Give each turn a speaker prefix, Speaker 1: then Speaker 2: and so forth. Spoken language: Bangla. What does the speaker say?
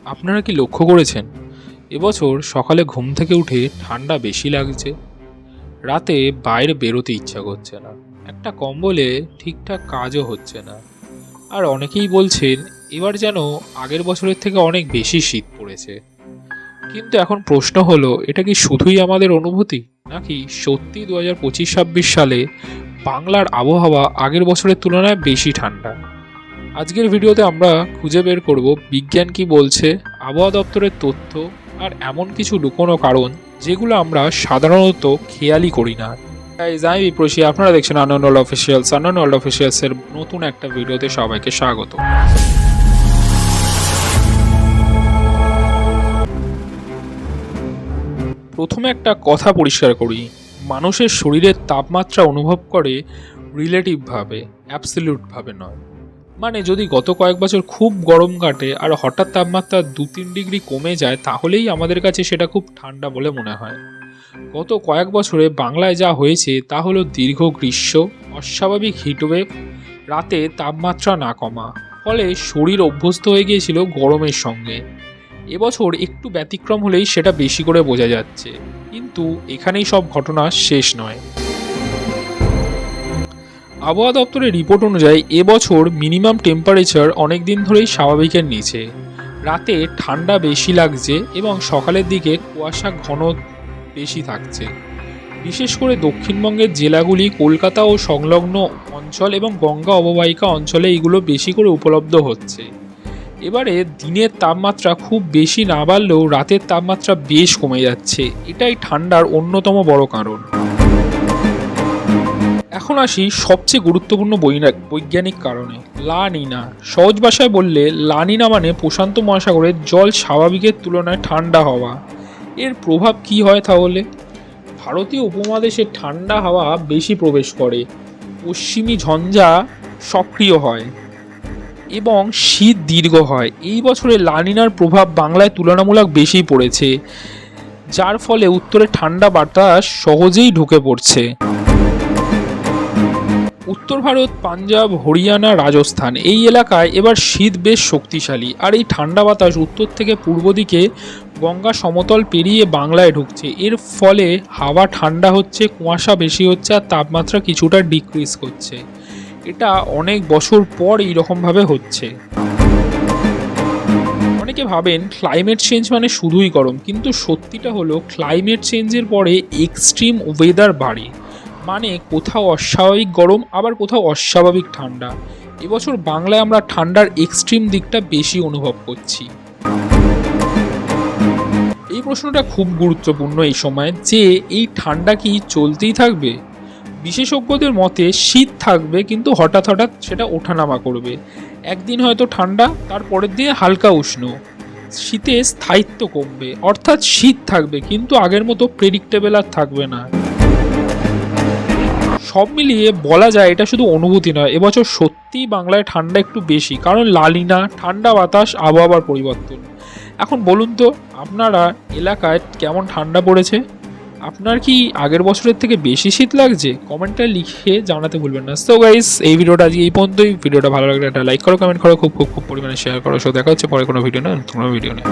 Speaker 1: আপনারা কি লক্ষ্য করেছেন এবছর সকালে ঘুম থেকে উঠে ঠান্ডা বেশি লাগছে, রাতে বাইরে বেরোতে ইচ্ছা করছে না, একটা কম্বলে ঠিকঠাক কাজও হচ্ছে না। আর অনেকেই বলছেন এবার যেন আগের বছরের থেকে অনেক বেশি শীত পড়েছে। কিন্তু এখন প্রশ্ন হলো, এটা কি শুধুই আমাদের অনুভূতি, নাকি সত্যি 2025-26 সালে বাংলার আবহাওয়া আগের বছরের তুলনায় বেশি ঠান্ডা? আজকের ভিডিওতে আমরা খুঁজে বের করব বিজ্ঞান কি বলছে, আবহাওয়া দপ্তরের তথ্য, আর এমন কিছু লুকোনো কারণ যেগুলো আমরা সাধারণত খেয়ালই করি না। গাইজ, আমি বিপ্রসী, আপনারা দেখছেন unknown world officials. Unknown world অফিসিয়ালসের নতুন একটা ভিডিওতে সবাইকে স্বাগত। প্রথমে একটা কথা পরিষ্কার করি, মানুষের শরীরের তাপমাত্রা অনুভব করে রিলেটিভভাবে, অ্যাবসলিউটভাবে নয়। মানে যদি গত কয়েক বছর খুব গরম কাটে আর হঠাৎ তাপমাত্রা 2-3 ডিগ্রি কমে যায়, তাহলেই আমাদের কাছে সেটা খুব ঠান্ডা বলে মনে হয়। গত কয়েক বছরে বাংলায় যা হয়েছে তা হলো দীর্ঘ গ্রীষ্ম, অস্বাভাবিক হিটওয়েভ, রাতে তাপমাত্রা না কমা, ফলে শরীর অভ্যস্ত হয়ে গিয়েছিল গরমের সঙ্গে। এবছর একটু ব্যতিক্রম হলেই সেটা বেশি করে বোঝা যাচ্ছে, কিন্তু এখানেই সব ঘটনা শেষ নয়। আবহাওয়া দপ্তরের রিপোর্ট অনুযায়ী এবছর মিনিমাম টেম্পারেচার অনেক দিন ধরেই স্বাভাবিকের নিচে। রাতে ঠান্ডা বেশি লাগছে এবং সকালের দিকে কুয়াশা ঘন বেশি থাকছে। বিশেষ করে দক্ষিণবঙ্গের জেলাগুলি, কলকাতা ও সংলগ্ন অঞ্চল এবং গঙ্গা অববাহিকা অঞ্চলে এগুলো বেশি করে উপলব্ধ হচ্ছে। এবারে দিনের তাপমাত্রা খুব বেশি না বাড়লেও রাতের তাপমাত্রা বেশ কমে যাচ্ছে, এটাই ঠান্ডার অন্যতম বড় কারণ। এখন আসি সবচেয়ে গুরুত্বপূর্ণ বৈজ্ঞানিক কারণে, লা নিনা। সহজ ভাষায় বললে লা নিনা মানে প্রশান্ত মহাসাগরের জল স্বাভাবিকের তুলনায় ঠান্ডা হওয়া। এর প্রভাব কি হয় তাহলে? ভারতীয় উপমহাদেশে ঠান্ডা হাওয়া বেশি প্রবেশ করে, পশ্চিমী ঝঞ্ঝা সক্রিয় হয় এবং শীত দীর্ঘ হয়। এই বছরে লা নিনার প্রভাব বাংলায় তুলনামূলক বেশি পড়েছে, যার ফলে উত্তরে ঠান্ডা বাতাস সহজেই ঢুকে পড়ছে। উত্তর ভারত, পাঞ্জাব, হরিয়ানা, রাজস্থান এই এলাকায় এবার শীত বেশ শক্তিশালী, আর এই ঠান্ডা বাতাস উত্তর থেকে পূর্ব দিকে গঙ্গা সমতল পেরিয়ে বাংলায় ঢুকছে। এর ফলে হাওয়া ঠান্ডা হচ্ছে, কুয়াশা বেশি হচ্ছে, আর তাপমাত্রা কিছুটা ডিক্রিজ করছে। এটা অনেক বছর পর এইরকমভাবে হচ্ছে। অনেকে ভাবেন ক্লাইমেট চেঞ্জ মানে শুধুই গরম, কিন্তু সত্যিটা হলো ক্লাইমেট চেঞ্জের পরে এক্সট্রিম ওয়েদার বাড়ে। মানে কোথাও অস্বাভাবিক গরম, আবার কোথাও অস্বাভাবিক ঠান্ডা। এবছর বাংলায় আমরা ঠান্ডার এক্সট্রিম দিকটা বেশি অনুভব করছি। এই প্রশ্নটা খুব গুরুত্বপূর্ণ এই সময়, যে এই ঠান্ডা কি চলতেই থাকবে? বিশেষজ্ঞদের মতে শীত থাকবে, কিন্তু হঠাৎ হঠাৎ সেটা ওঠানামা করবে। একদিন হয়তো ঠান্ডা, তার পরের দিনে হালকা উষ্ণ। শীতে স্থায়িত্ব কমবে, অর্থাৎ শীত থাকবে কিন্তু আগের মতো প্রেডিক্টেবল আর থাকবে না। সব মিলিয়ে বলা যায় এটা শুধু অনুভূতি নয়, এবছর সত্যিই বাংলায় ঠান্ডা একটু বেশি, কারণ লা নিনা, ঠান্ডা বাতাস, আবহাওয়ার পরিবর্তন। এখন বলুন তো, আপনারা এলাকায় কেমন ঠান্ডা পড়েছে? আপনার কি আগের বছরের থেকে বেশি শীত লাগছে? কমেন্টে লিখে জানাতে ভুলবেন না। সো গাইস, এই ভিডিওটা আজকে এই পর্যন্তই। ভিডিওটা ভালো লাগলে একটা লাইক করো, কমেন্ট করো, খুব পরিমাণে শেয়ার করো। সো দেখা হচ্ছে পরে কোনো ভিডিও না, নতুন ভিডিও নিয়ে।